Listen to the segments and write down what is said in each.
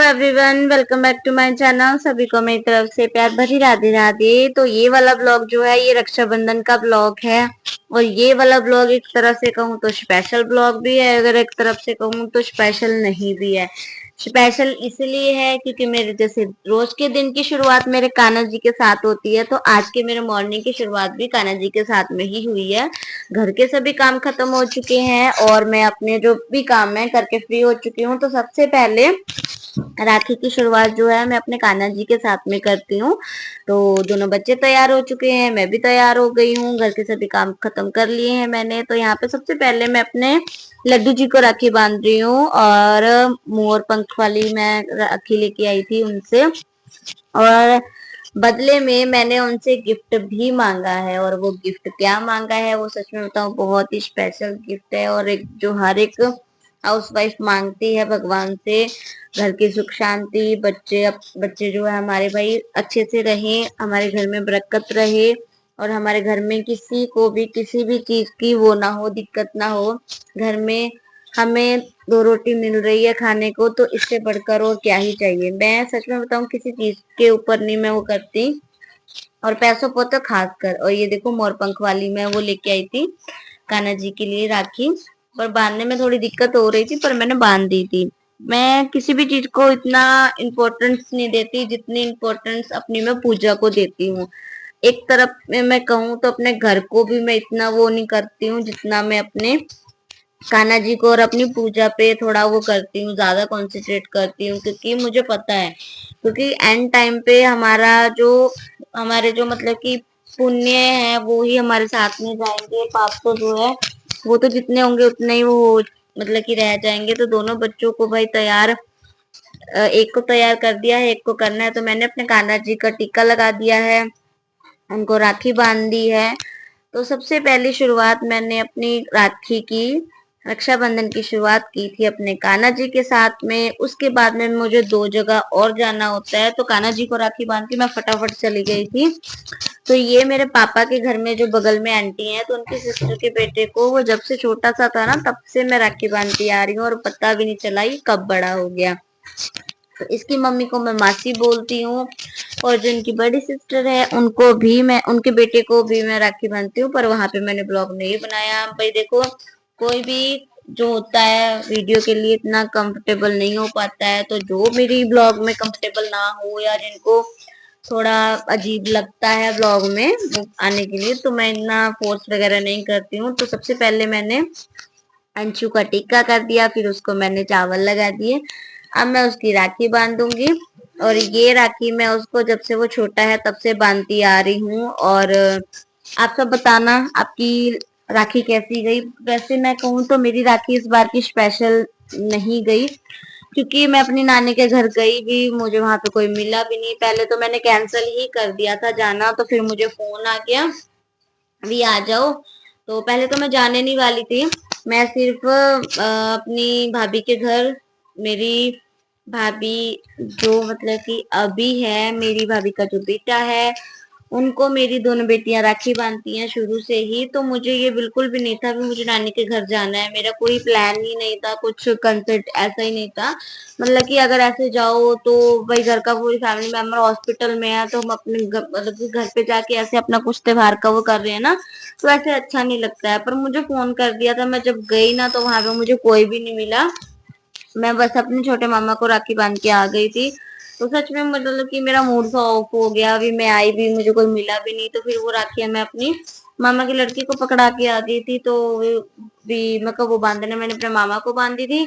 Everyone, welcome back to my channel. सभी को मेरी तरफ से प्यार भरी राधे राधे। तो ये वाला ब्लॉग जो है ये रक्षाबंधन का ब्लॉग है। और ये वाला ब्लॉग एक तरह से कहूँ तो स्पेशल ब्लॉग भी है, अगर एक तरफ से कहूँ तो स्पेशल नहीं भी है। स्पेशल इसलिए है क्योंकि मेरे जैसे रोज के दिन की शुरुआत मेरे कान्हा जी के साथ होती है, तो आज के मेरे मॉर्निंग की शुरुआत भी कान्हा जी के साथ में ही हुई है। घर के सभी काम खत्म हो चुके हैं और मैं अपने जो भी काम है करके फ्री हो चुकी हूँ। तो सबसे पहले राखी की शुरुआत जो है मैं अपने कान्हा जी के साथ में करती हूँ। तो दोनों बच्चे तैयार हो चुके हैं, मैं भी तैयार हो गई हूँ, घर के सभी काम खत्म कर लिए हैं मैंने। तो यहाँ पे सबसे पहले मैं अपने लड्डू जी को राखी बांध रही हूँ और मोर पंख वाली मैं राखी लेके आई थी उनसे, और बदले में मैंने उनसे गिफ्ट भी मांगा है। और वो गिफ्ट क्या मांगा है वो सच में बताऊं, बहुत ही स्पेशल गिफ्ट है और एक जो हर एक हाउस वाइफ मांगती है भगवान से, घर की सुख शांति, बच्चे जो है हमारे भाई अच्छे से रहे, हमारे घर में बरकत रहे और हमारे घर में किसी को भी किसी भी चीज की वो ना हो, दिक्कत ना हो। घर में हमें दो रोटी मिल रही है खाने को, तो इससे बढ़कर और क्या ही चाहिए। मैं सच में बताऊं किसी चीज के ऊपर नहीं मैं वो करती, और पैसों पर तो खास कर। और ये देखो मोरपंख वाली मैं वो लेके आई थी कान्हा जी के लिए राखी, पर बांधने में थोड़ी दिक्कत हो रही थी पर मैंने बांध दी थी। मैं किसी भी चीज को इतना इम्पोर्टेंस नहीं देती जितनी इम्पोर्टेंस अपनी मैं पूजा को देती हूँ। एक तरफ में मैं कहूँ तो अपने घर को भी मैं इतना वो नहीं करती हूँ जितना मैं अपने कान्हा जी को और अपनी पूजा पे थोड़ा वो करती हूँ, ज्यादा कॉन्सेंट्रेट करती हूँ। क्योंकि मुझे पता है, क्योंकि एंड टाइम पे हमारे जो मतलब कि पुण्य है वो ही हमारे साथ में जाएंगे, पाप तो जो है वो तो जितने होंगे उतने ही वो मतलब कि रह जाएंगे। तो दोनों बच्चों को भाई तैयार, एक को तैयार कर दिया है, एक को करना है। तो मैंने अपने कान्हा जी का टीका लगा दिया है, उनको राखी बांध दी है। तो सबसे पहली शुरुआत मैंने अपनी राखी की, रक्षाबंधन की शुरुआत की थी अपने कान्हा जी के साथ में। उसके बाद में मुझे दो जगह और जाना होता है, तो कान्हा जी को राखी बांध के मैं फटाफट चली गई थी। तो ये मेरे पापा के घर में जो बगल में आंटी है, तो उनकी सिस्टर के बेटे को वो जब से छोटा सा था ना तब से मैं राखी बांधती आ रही हूँ, और पता भी नहीं चला ये कब बड़ा हो गया। तो इसकी मम्मी को मैं मासी बोलती हूँ, और जो इनकी बड़ी सिस्टर है उनको भी मैं, उनके बेटे को भी मैं राखी बांधती हूँ। पर वहां पे मैंने ब्लॉग नहीं बनाया। भाई देखो, कोई भी जो होता है वीडियो के लिए इतना कंफर्टेबल नहीं हो पाता है। तो जो मेरी ब्लॉग में कंफर्टेबल ना हो या जिनको थोड़ा अजीब लगता है ब्लॉग में वो आने के लिए, तो मैं इतना फोर्स वगैरह नहीं करती हूँ। तो सबसे पहले मैंने अंशु का टीका कर दिया, फिर उसको मैंने चावल लगा दिए। अब मैं उसकी राखी बांधूंगी, और ये राखी मैं उसको जब से वो छोटा है तब से बांधती आ रही हूँ। और आप सब बताना आपकी राखी कैसी गई। वैसे मैं कहूँ तो मेरी राखी इस बार की स्पेशल नहीं गई, क्योंकि मैं अपनी नानी के घर गई भी, मुझे वहां पे कोई मिला भी नहीं। पहले तो मैंने कैंसिल ही कर दिया था जाना, तो फिर मुझे फोन आ गया भी आ जाओ। तो पहले तो मैं जाने नहीं वाली थी, मैं सिर्फ अपनी भाभी के घर, मेरी भाभी जो मतलब कि अभी है, मेरी भाभी का जो बेटा है, उनको मेरी दोनों बेटियां राखी बांधती हैं शुरू से ही। तो मुझे ये बिल्कुल भी नहीं था कि मुझे नानी के घर जाना है, मेरा कोई प्लान ही नहीं था, कुछ कंसेप्ट ऐसा ही नहीं था। मतलब कि अगर ऐसे जाओ तो भाई घर का पूरी फैमिली मेंबर हॉस्पिटल में है, तो हम अपने मतलब कि घर पे जाके ऐसे अपना कुछ त्योहार का वो कर रहे हैं ना, तो ऐसे अच्छा नहीं लगता है। पर मुझे फोन कर दिया था, मैं जब गई ना तो वहां पे मुझे कोई भी नहीं मिला, मैं बस अपने छोटे मामा को राखी बांध के आ गई थी। तो सच में मतलब कि मेरा मूड सा ऑफ हो गया, अभी मैं आई भी मुझे कोई मिला भी नहीं। तो फिर वो राखियां मैं अपनी मामा की लड़की को पकड़ा के आ गई थी। तो भी मतलब वो बांधने मैंने अपने मामा को बांधी थी,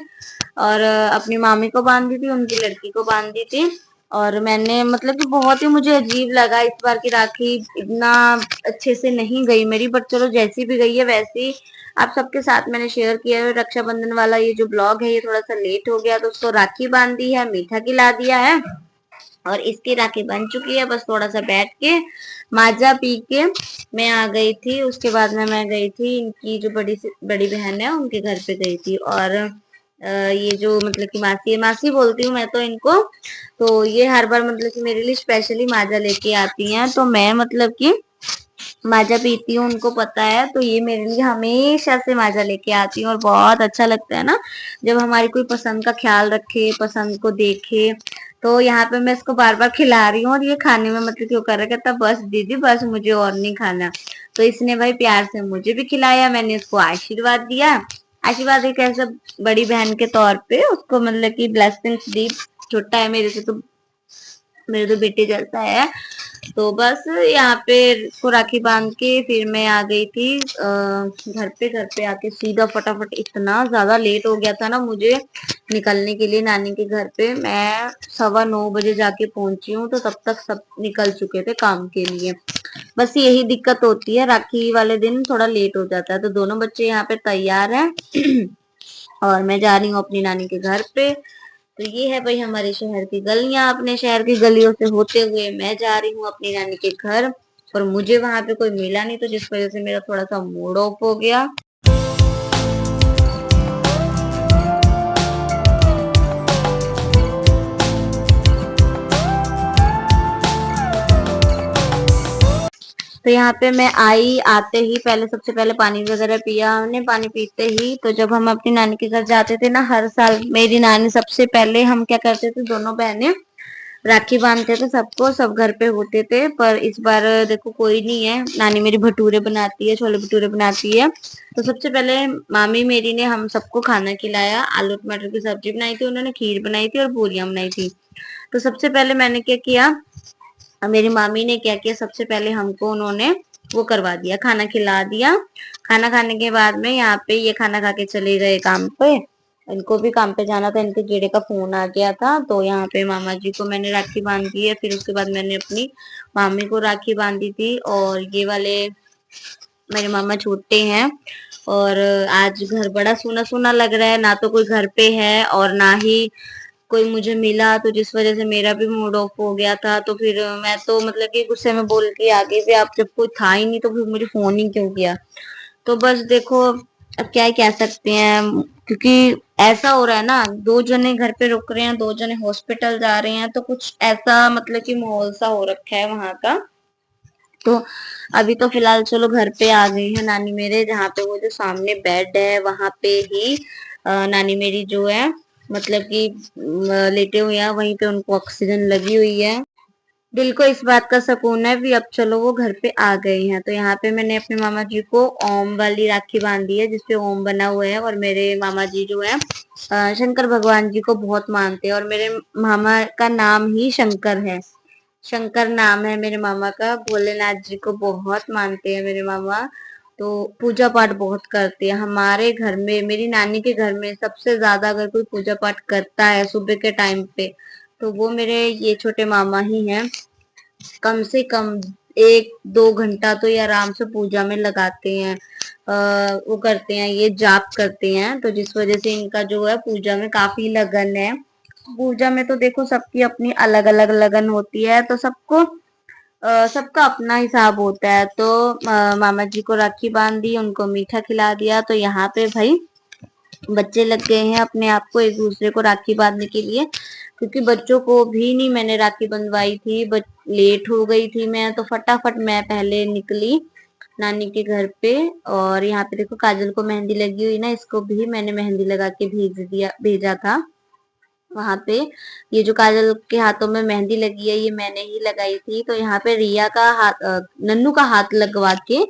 और अपनी मामी को बांधी थी, उनकी लड़की को बांधी थी। और मैंने मतलब कि बहुत ही मुझे अजीब लगा इस बार की राखी इतना अच्छे से नहीं गई मेरी, बट चलो जैसी भी गई है वैसी आप सबके साथ मैंने शेयर किया है। रक्षाबंधन वाला ये जो ब्लॉग है ये थोड़ा सा लेट हो गया, तो उसको राखी बांध दी है, मीठा खिला दिया है, और इसकी राखी बन चुकी है। बस थोड़ा सा बैठ के माजा पी के मैं आ गई थी। उसके बाद में मैं गई थी इनकी जो बड़ी बहन है उनके घर पे गई थी। और ये जो मतलब कि मासी है, मासी बोलती हूँ मैं तो इनको, तो ये हर बार मतलब कि मेरे लिए स्पेशली माजा लेके आती हैं। तो मैं मतलब कि माजा पीती हूँ, उनको पता है। तो ये मेरे लिए हमेशा से माजा लेके आती हूँ और बहुत अच्छा लगता है ना जब हमारी कोई पसंद का ख्याल रखे, पसंद को देखे। तो यहाँ पे मैं इसको बार बार खिला रही हूँ और ये खाने में मतलब क्यों कर रहा है, कहता बस दीदी बस, मुझे और नहीं खाना। तो इसने भाई प्यार से मुझे भी खिलाया, मैंने इसको आशीर्वाद दिया। आशीर्वाद एक ऐसा बड़ी बहन के तौर पे उसको मतलब की ब्लेसिंग्स दी। छोटा है मेरे से, तो मेरे तो बेटे जैसा है। तो बस यहाँ पे इसको राखी बांध के फिर मैं आ गई थी घर पे आके सीधा फटाफट, इतना ज्यादा लेट हो गया था ना मुझे निकलने के लिए नानी के घर पे। मैं 9:15 बजे जाके पहुंची हूँ, तो तब तक सब निकल चुके थे काम के लिए। बस यही दिक्कत होती है, राखी वाले दिन थोड़ा लेट हो जाता है। तो दोनों बच्चे यहाँ पे तैयार हैं और मैं जा रही हूँ अपनी नानी के घर पे। तो ये है भाई हमारे शहर की गलियां। अपने शहर की गलियों से होते हुए मैं जा रही हूँ अपनी नानी के घर, और मुझे वहां पे कोई मिला नहीं, तो जिस वजह से मेरा थोड़ा सा मूड ऑफ हो गया। तो यहाँ पे मैं आई, आते ही पहले सबसे पहले पानी वगैरह पिया हमने। पानी पीते ही तो जब हम अपनी नानी के घर जाते थे ना हर साल, मेरी नानी सबसे पहले, हम क्या करते थे दोनों बहनें राखी बांधते थे सबको, सब घर पे होते थे। पर इस बार देखो कोई नहीं है। नानी मेरी भटूरे बनाती है, छोले भटूरे बनाती है। तो सबसे पहले मामी मेरी ने हम सबको खाना खिलाया। आलू टमाटर की सब्जी बनाई थी उन्होंने, खीर बनाई थी और पूरियां बनाई थी। तो सबसे पहले मैंने क्या किया, मेरी मामी ने क्या किया, सबसे पहले हमको उन्होंने वो करवा दिया, खाना खिला दिया। खाना खाने के बाद में यहाँ पे ये खाना खा के चले गए काम पे। इनको भी काम पे जाना था, इनके जेड़े का फोन आ गया था। तो यहाँ पे मामा जी को मैंने राखी बांध दी है। फिर उसके बाद मैंने अपनी मामी को राखी बांधी थी। और ये वाले मेरे मामा छोटे हैं। और आज घर बड़ा सूना सूना लग रहा है, ना तो कोई घर पे है और ना ही कोई मुझे मिला। तो जिस वजह से मेरा भी मूड ऑफ हो गया था। तो फिर मैं तो मतलब कि गुस्से में बोल के आ गई थी, आप जब कोई था ही नहीं तो फिर मुझे फोन ही क्यों किया। तो बस देखो अब क्या ही कह सकते हैं, क्योंकि ऐसा हो रहा है ना, दो जने घर पे रुक रहे हैं, दो जने हॉस्पिटल जा रहे हैं। तो कुछ ऐसा मतलब कि माहौल सा हो रखा है वहां का। तो अभी तो फिलहाल चलो घर पे आ गई है नानी मेरे, जहाँ पे वो जो सामने बेड है वहां पे ही नानी मेरी जो है मतलब कि लेटे हुए हैं, वहीं पे उनको ऑक्सीजन लगी हुई है। दिल को इस बात का सुकून है भी अब चलो वो घर पे आ गई हैं। तो यहाँ पे मैंने अपने मामा जी को ओम वाली राखी बांधी है, जिसपे ओम बना हुआ है। और मेरे मामा जी जो है शंकर भगवान जी को बहुत मानते हैं, और मेरे मामा का नाम ही शंकर है। शंकर नाम है मेरे मामा का। भोलेनाथ जी को बहुत मानते हैं मेरे मामा। तो पूजा पाठ बहुत करते हैं। हमारे घर में, मेरी नानी के घर में सबसे ज्यादा अगर कोई पूजा पाठ करता है सुबह के टाइम पे, तो वो मेरे ये छोटे मामा ही हैं। कम से कम 1-2 घंटा तो ये आराम से पूजा में लगाते हैं। वो करते हैं, ये जाप करते हैं। तो जिस वजह से इनका जो है पूजा में काफी लगन है। पूजा में तो देखो सबकी अपनी अलग अलग लगन होती है, तो सबको सबका अपना हिसाब होता है। तो मामा जी को राखी बांध दी, उनको मीठा खिला दिया। तो यहाँ पे भाई बच्चे लग गए हैं अपने आप को एक दूसरे को राखी बांधने के लिए, क्योंकि बच्चों को भी नहीं मैंने राखी बंधवाई थी। लेट हो गई थी मैं, तो फटाफट मैं पहले निकली नानी के घर पे। और यहाँ पे देखो काजल को मेहंदी लगी हुई ना, इसको भी मैंने मेहंदी लगा के भेजा था वहां पे। ये जो काजल के हाथों में मेहंदी लगी है ये मैंने ही लगाई थी। तो यहाँ पे रिया का हाथ, नन्नू का हाथ लगवा के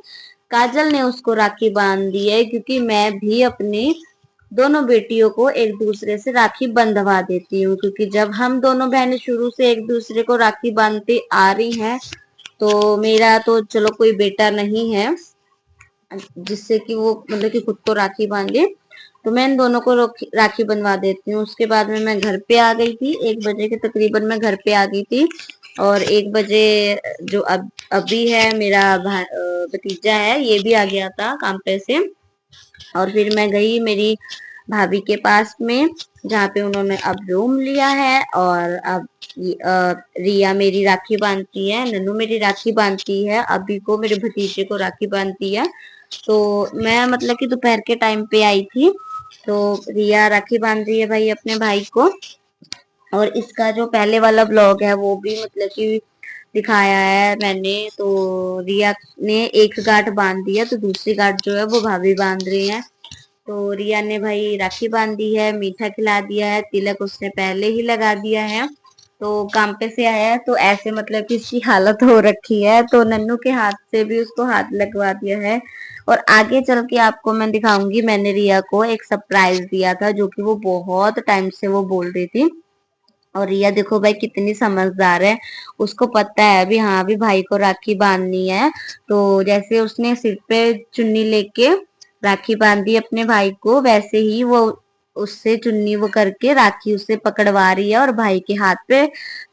काजल ने उसको राखी बांध दी है, क्योंकि मैं भी अपनी दोनों बेटियों को एक दूसरे से राखी बंधवा देती हूँ। क्योंकि जब हम दोनों बहनें शुरू से एक दूसरे को राखी बांधती आ रही हैं, तो मेरा तो चलो कोई बेटा नहीं है जिससे कि वो मतलब कि खुद को राखी बांधे। तो मैं इन दोनों को राखी बनवा देती हूँ। उसके बाद में मैं घर पे आ गई थी, 1 बजे के तकरीबन मैं घर पे आ गई थी। और 1 बजे जो अभी है मेरा भतीजा है, ये भी आ गया था काम पे से। और फिर मैं गई मेरी भाभी के पास में, जहाँ पे उन्होंने अब रूम लिया है। और अब रिया मेरी राखी बांधती है, नन्नू मेरी राखी बांधती है, अभी को मेरे भतीजे को राखी बांधती है। तो मैं मतलब कि दोपहर के टाइम पे आई थी। तो रिया राखी बांध रही है भाई अपने भाई को। और इसका जो पहले वाला ब्लॉग है वो भी मतलब कि दिखाया है मैंने। तो रिया ने एक गांठ बांध दिया, तो दूसरी गांठ जो है वो भाभी बांध रही है। तो रिया ने भाई राखी बांधी है, मीठा खिला दिया है, तिलक उसने पहले ही लगा दिया है। तो काम पे से आया है तो ऐसे मतलब कि इसकी हालत हो रखी है, तो नन्नू के हाथ से भी उसको हाथ लगवा दिया है। और आगे चल के आपको मैं दिखाऊंगी, मैंने रिया को एक सरप्राइज दिया था जो कि वो बहुत टाइम से वो बोल रही थी। और रिया देखो भाई कितनी समझदार है, उसको पता है अभी हाँ अभी भाई को राखी बांधनी है। तो जैसे उसने सिर पे चुन्नी लेके राखी बांधी अपने भाई को, वैसे ही वो उससे चुन्नी वो करके राखी उससे पकड़वा रही है और भाई के हाथ पे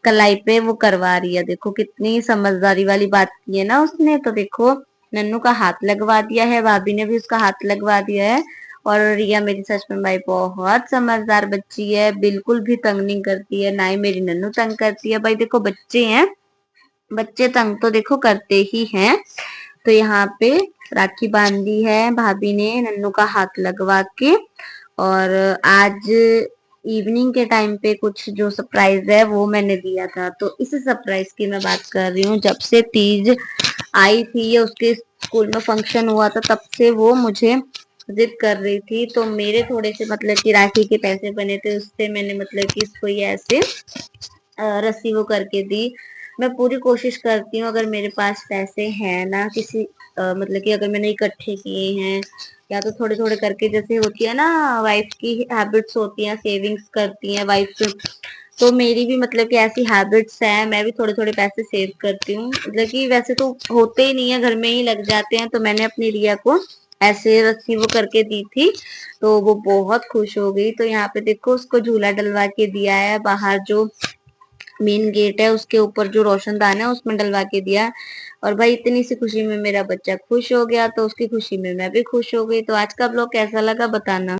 कलाई पे वो करवा रही है। देखो कितनी समझदारी वाली बात की है ना उसने। तो देखो नन्नू का हाथ लगवा दिया है, भाभी ने भी उसका हाथ लगवा दिया है। और रिया मेरी सच में भाई बहुत समझदार बच्ची है, बिल्कुल भी तंग नहीं करती है, ना ही मेरी नन्नू तंग करती है। भाई देखो बच्चे हैं, बच्चे तंग तो देखो करते ही हैं। तो यहाँ पे राखी बांधी है भाभी ने नन्नू का हाथ लगवा के। और आज इवनिंग के टाइम पे कुछ जो सरप्राइज है वो मैंने दिया था। तो इस सरप्राइज की मैं बात कर रही हूँ, जब से तीज आई थी या उसके स्कूल में फंक्शन हुआ था तब से वो मुझे जिद कर रही थी। तो मेरे थोड़े से मतलब कि राखी के पैसे बने थे, उससे मैंने मतलब कि इसको ये ऐसे रस्सी वो करके दी। मैं पूरी कोशिश करती हूँ अगर मेरे पास पैसे हैं ना किसी मतलब कि अगर मैंने इकट्ठे किए हैं या तो थोड़े थोड़े करके, जैसे होती है ना वाइफ की हैबिट्स होती हैं, सेविंग्स करती हैं वाइफ। तो मेरी भी मतलब कि ऐसी हैबिट्स है, मैं भी थोड़े थोड़े पैसे सेव करती हूँ। मतलब कि वैसे तो होते ही नहीं है, घर में ही लग जाते हैं। तो मैंने अपनी रिया को ऐसे रस्सी वो करके दी थी, तो वो बहुत खुश हो गई। तो यहाँ पे देखो उसको झूला डलवा के दिया है, बाहर जो मेन गेट है उसके ऊपर जो रोशनदान है उसमें डलवा के दिया। और भाई इतनी सी खुशी में मेरा बच्चा खुश हो गया, तो उसकी खुशी में मैं भी खुश हो गई। तो आज का ब्लॉग कैसा लगा बताना।